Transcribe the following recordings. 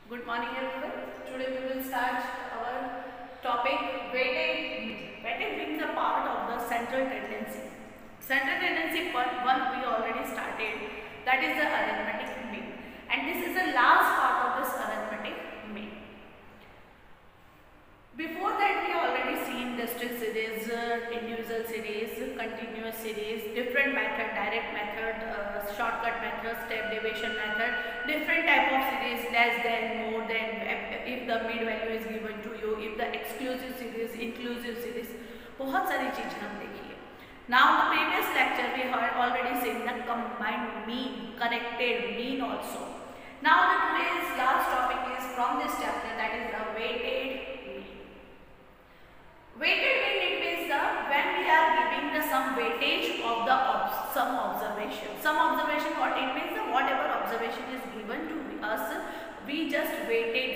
Good morning everyone. Today we will start our topic weighted mean. Weighted means a part of the central tendency. Central tendency part 1 we already started, that is the arithmetic mean, and this is the last part of this arithmetic mean. Before that we already seen district series, individual series, continuous series, different method, direct method, shortcut method, step deviation method, different type of series, less than, more than, if the mid value is given to you, if the exclusive series, inclusive series, बहुत सारी चीजें हम देखी है. Now the previous lecture we had already seen the combined mean, corrected mean also. Now the today's last topic is from this chapter, that is the weighted. Weighted mean, it means the when we are giving the some weightage of the some observation. Some observation, what it means, the whatever observation is given to us, we just weighted.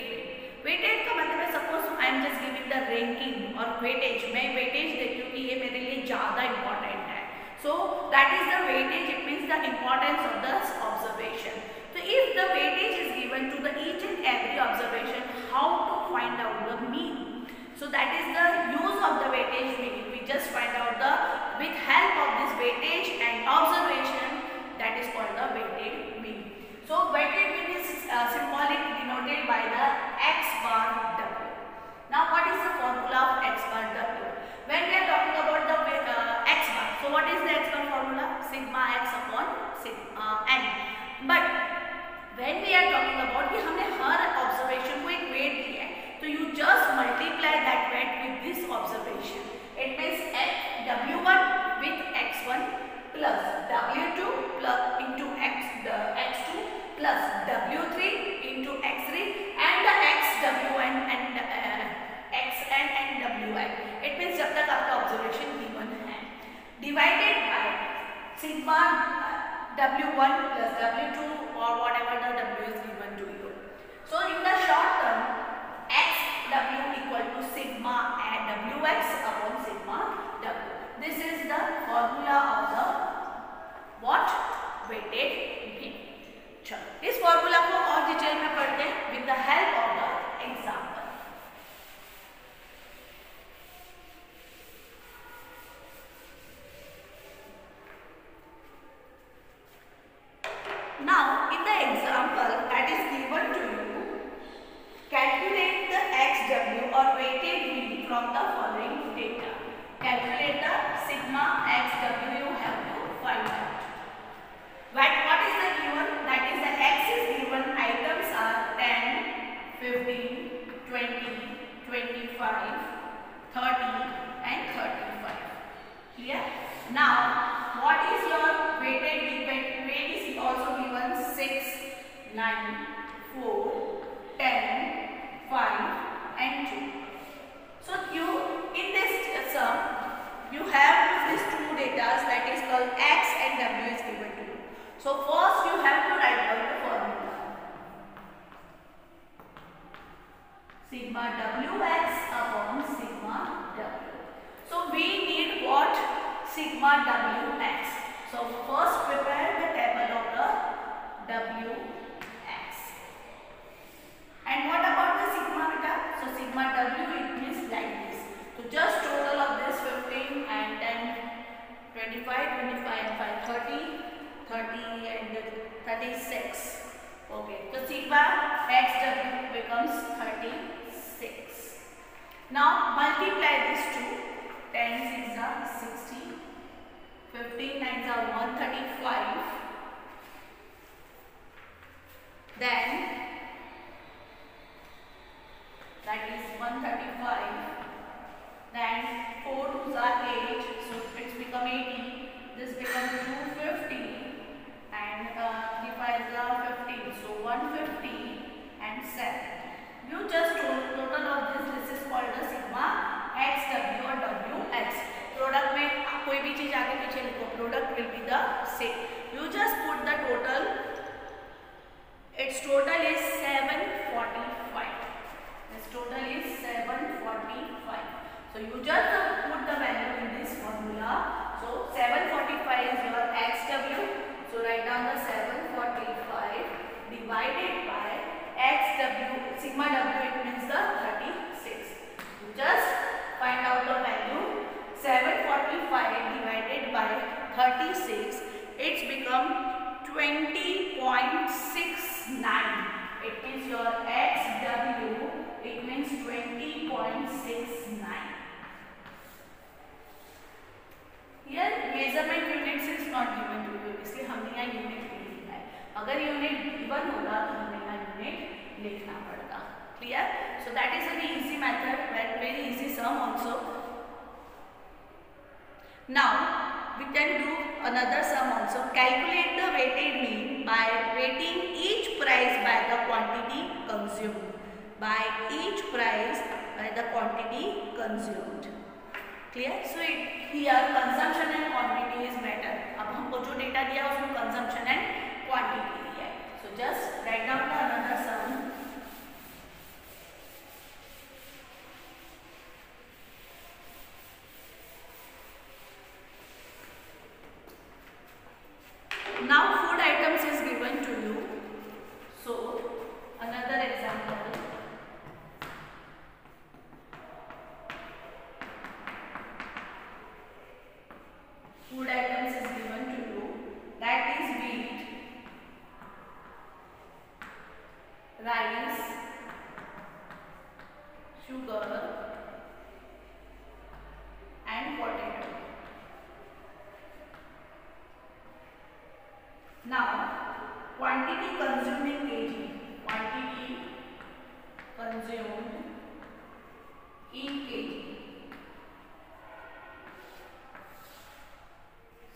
Weighted का मतलब है suppose I am just giving the ranking or weightage. मैं weightage देती हूँ कि ये मेरे लिए ज़्यादा important है. So that is the weightage. It means the importance of the observation. So if the weightage is given to the each and every observation, how to find out the mean? So that is the use of the weightage mean. We just find out the with help of this weightage and observation, that is called the weighted mean. So weighted mean is symbolic denoted by the x bar w. Now what is the formula of x bar w? When we are talking about the x bar, so what is the x bar formula? Sigma x upon sigma n. But when we are talking about कि हमने हर observation को एक weight दी है, so you just multiply that weight with this observation. It means w1 with x1 plus w2 plus into x2 plus w3 into x3 and the xwn and xn and wn. It means जब तक आपका observation given है, divided by sigma w1 plus w2 or whatever the w is given to you. So in the short term, xw equal to sigma and wx upon sigma w. This is the formula of the what? Weighted mean. चलो इस formula को और detail में पढ़ते हैं with the help of the example. Now in the example that is given to you, calculate the xw or weighted mean from the following data. Calculate the sigma xw, you have to find out. What is the given? That is the x is given, items are 10, 15, 20, 25, 30 and 35. Clear? Now what is your weighted mean? Weight is also given 6, 9, 4, 10, 5 and 2. So you in this sum you have these two data, that is called x and w is given to you. So first you have to write down the formula. Sigma wx upon sigma w. So we need what? Sigma wx. So first prepare the table of the wx. And what about the sigma beta? So sigma w, it means like this. So just total of this 15 and 10, 25, 25 and 5, 30, 30 and 36. Okay. So sigma xw becomes 36. Now multiply these two. 10 6 are 60. 15 9s are 135. Then that is 135. Then 4 2s are 8, so it's become 80. This becomes 250 and 3 5s are 15, so 150 and 7. You just total of this is called the sigma xw or wx. Product में कोई भी चीज आगे पीछे लिखो, product will be the same. You just put the total. Its total is लिखना पड़ेगा. Clear? So that is a very easy method, very easy sum also. Now we can do another sum also. Calculate the weighted mean by weighting each price by the quantity consumed. By each price by the quantity consumed. Clear? So here consumption and quantity is better. अब हमको जो data दिया उसमें consumption and quantity दिया है. So just write down the another sum. Now food items is given to you. So another example. Food items is given to you. That is wheat, rice, sugar and potato. Now quantity consumed in kg. Quantity consumed in kg.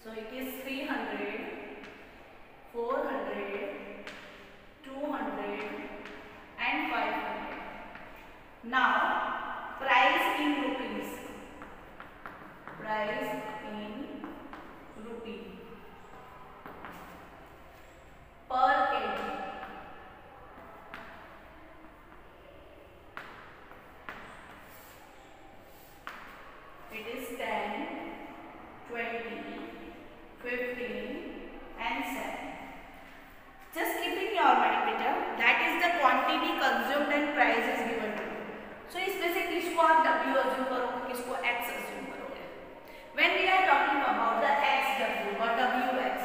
So it is 300, 400, 200 and 500. Now price in rupees. Price in rupee. Per kg. It is 10, 20, 15 and 7. Just keep in your mind बेटा, that is the quantity consumed and price is given to you. So इसमें से किसको आप W assume करोगे, किसको X assume करोगे? When we are talking about the XW or WX,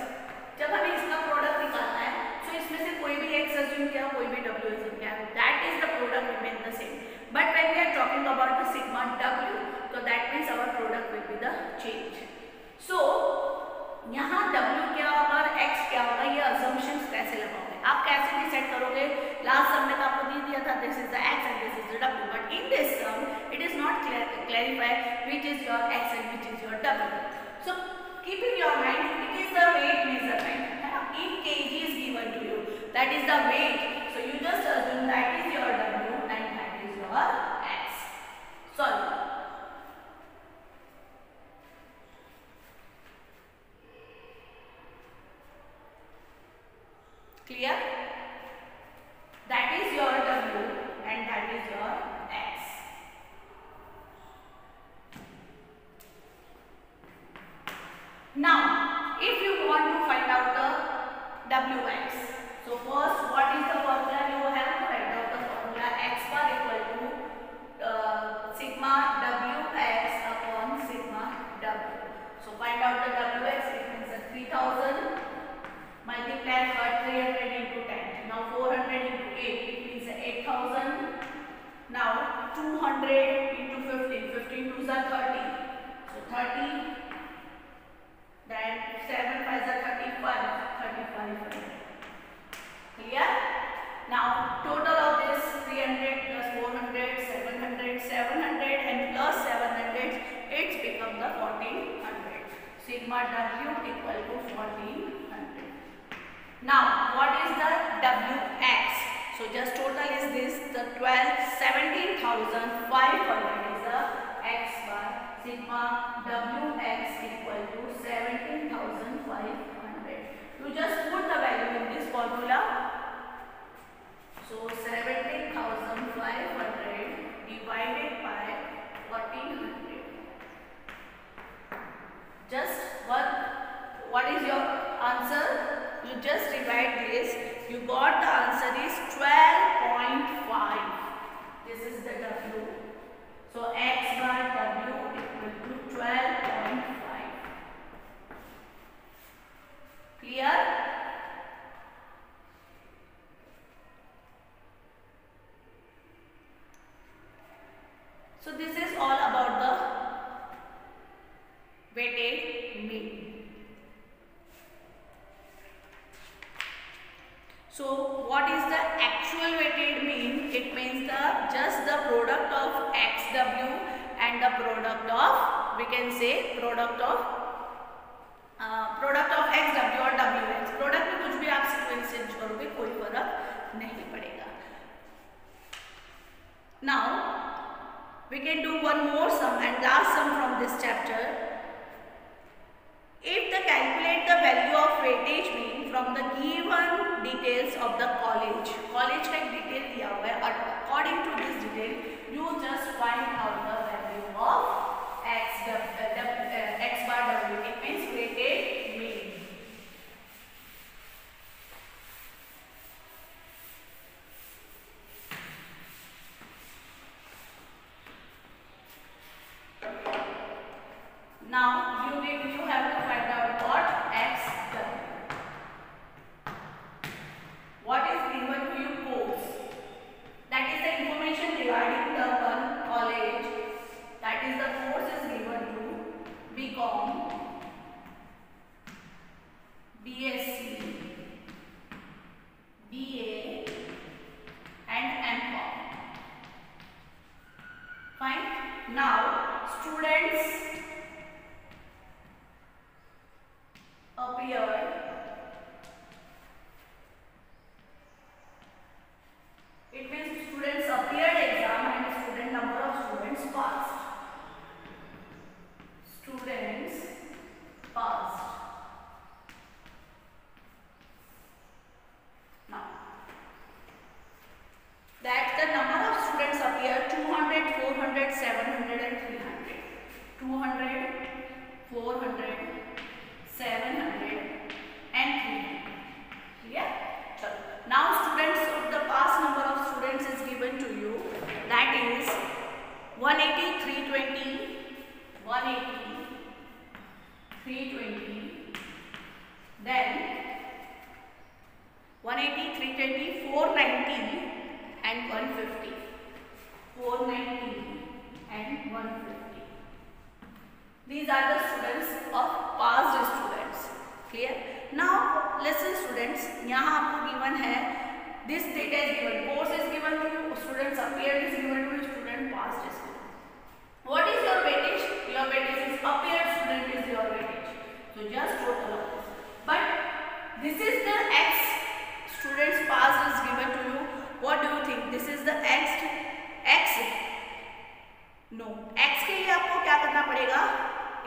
जब हमें इसका प्रोडक्ट निकालना है, so इसमें से कोई भी X assume किया, कोई भी W assume किया, that is the product remain the same. But when we are talking about the sigma W, so that means our product will be the change. So यहाँ W क्या होगा और X क्या होगा, ये assumptions कैसे लगाओगे, आप कैसे डिसाइड करोगे? लास्ट सम में तो आपको दे दिया था this is the X and this is the W, but in this sum it is not clarified which is your X and which is your W. So keep in your mind, it is the weight measurement. In kg is given to you, that is the weight. So you just assume that is your W and that is your X. Solve. Clear? That is your W and that is your X. Now, if you want to find out the WX, so first what is the formula? You have to write out the formula X bar equal to sigma WX upon sigma W. So find out the WX, it means 3000 multiplied by 300 into 10. Now 400 into 8, it means 8000. Now 200 into 15, 15 twos are 30. So 30, then 7 5s are 35. Clear? Now total of this 300 plus 400, 700 and plus 700, it's become the 1400. Sigma W equal to 1400. Now what is the WX? So just total is this, the 17,500 is the X bar. Sigma WX equal to 17,500. You just put the value in this formula. So 17,500 divided by 1400. Just what is your answer? You just divide this. You got the answer is 12.5. This is the W. So X bar W equal to 12.5. Clear? So this is all about the weighted mean. So what is the actual weighted mean? it means the just the product of XW and the product of, we can say product of XW और WX. Product में कुछ भी आप sequence change करोगे कोई फर्क नहीं पड़ेगा. Now we can do one more sum and last sum from this chapter. If the calculate the value of weightage mean from the given details of the college का एक डिटेल दिया हुआ है और according to this detail you just find out the value of x bar w. It means weightage mean. Now you have to find out what XW. What is given to you course? That is the information regarding the one college. That is the course is given to BCom, BSc, BA and MCom. Fine. Now students appear it means students appeared exam and student number of students passed. Students passed. Now that the number of students appeared 200, 400, 700 and 300. 200, 400, 700 and 300. Clear? Now students, the past number of students is given to you, that is 180, 320, 180, 320, then 180, 320, 490 and 150. 490 and 150. These are the students of past students. Clear? Now listen students, यहाँ आपको given है this data is given, course is given to you, students appeared is given to you, student passed is given. What is your weightage? Your weightage is appeared student is your weightage. So just total of this. But this is the X students passed is given to you. What do you think? This is the X. No. X के लिए आपको क्या करना पड़ेगा?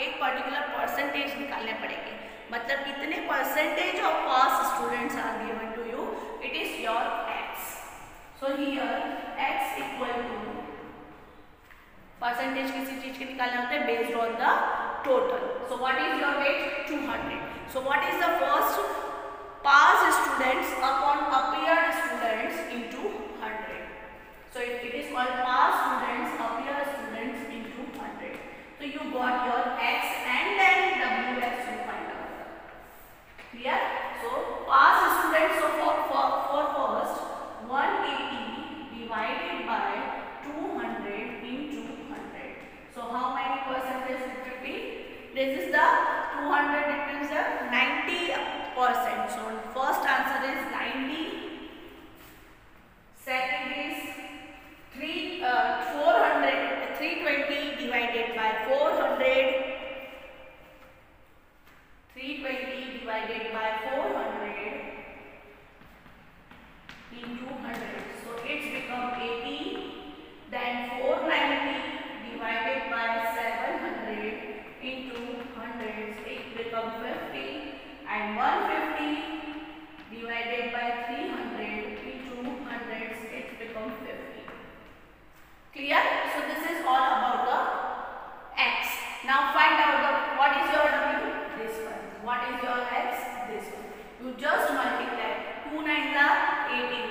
एक particular percentage निकालने पड़ेंगे. मतलब कितने percentage of pass students are given to you, it is your x. So here x equal to percentage किसी चीज के निकालने होते हैं based on the total. So what is your weight? 200. So what is the first? Pass students upon appeared students into 100. So it is called pass students appeared students into 100. So you got your x and then wx you find out. Clear? So past students, so for first 180 divided by 200 into 100. So how many percentage it will be? This is the 200, it means the 90%. So first answer is 90. Second is 320 divided by 400. 320 divided by 400 into 100. So it's become 80. Then 490 divided by 700 into 100. It becomes 50. And 150 divided by 300 into 100. It becomes 50. Clear? So this is all about the x. Now find out what is your w? This one. What is your x? This one. You just multiply. 2 9s are 18.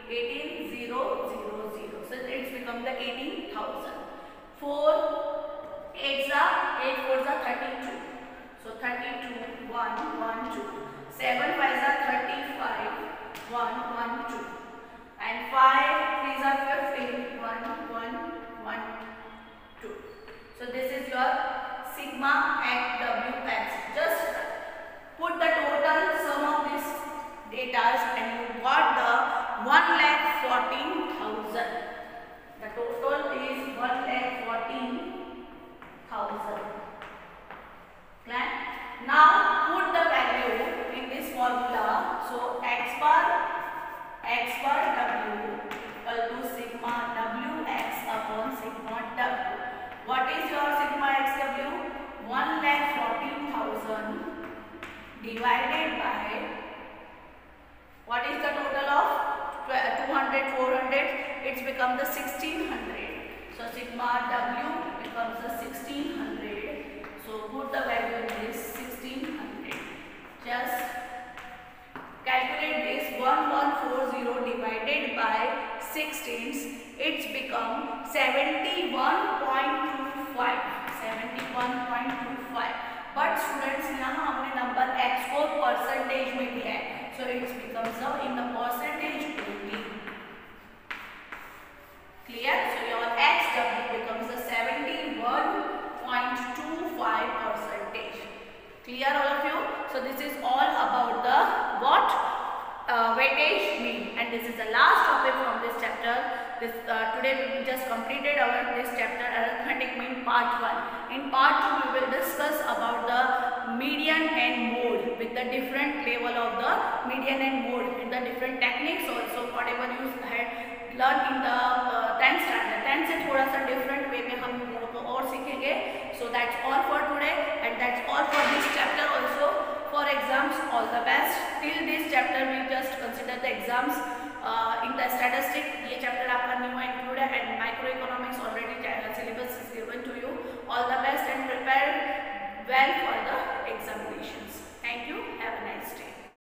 18 0 0 0. So it's become the 18,000. 4 8s are 8 4s are 32. So 32 1 1 2. 7 5s are 35. 1 1 2. And 5 3s are 15. 1 1 1 2. So this is your sigma at wx. Just put the total sum of this data and you got the 1,14,000. divided by, what is the total of 200, 400? It's become the 1600. So sigma W becomes the 1600. So put the value in this 1600. Just calculate this 1140 divided by 16. It's become 71.25. 71.25. But students, यहाँ हमने number x को percentage में लिया है, so it becomes in the percentage only. Clear? So your XW becomes the 71.25 percentage. Clear all of you? So this is all about the what weightage mean, and this is the last topic from this chapter. This today we just completed our this chapter arithmetic mean part 1. In part 2 we will discuss about the median and mode with the different level of the median and mode in the different techniques also, whatever you had learned in the 10th standard. 10th से थोड़ा सा different way में हम लोगों को और सीखेंगे. So that's all for today, and that's all for this chapter also. For exams, all the best. Till this chapter we just consider the exams in the statistic. ये chapter आपका new included, and microeconomics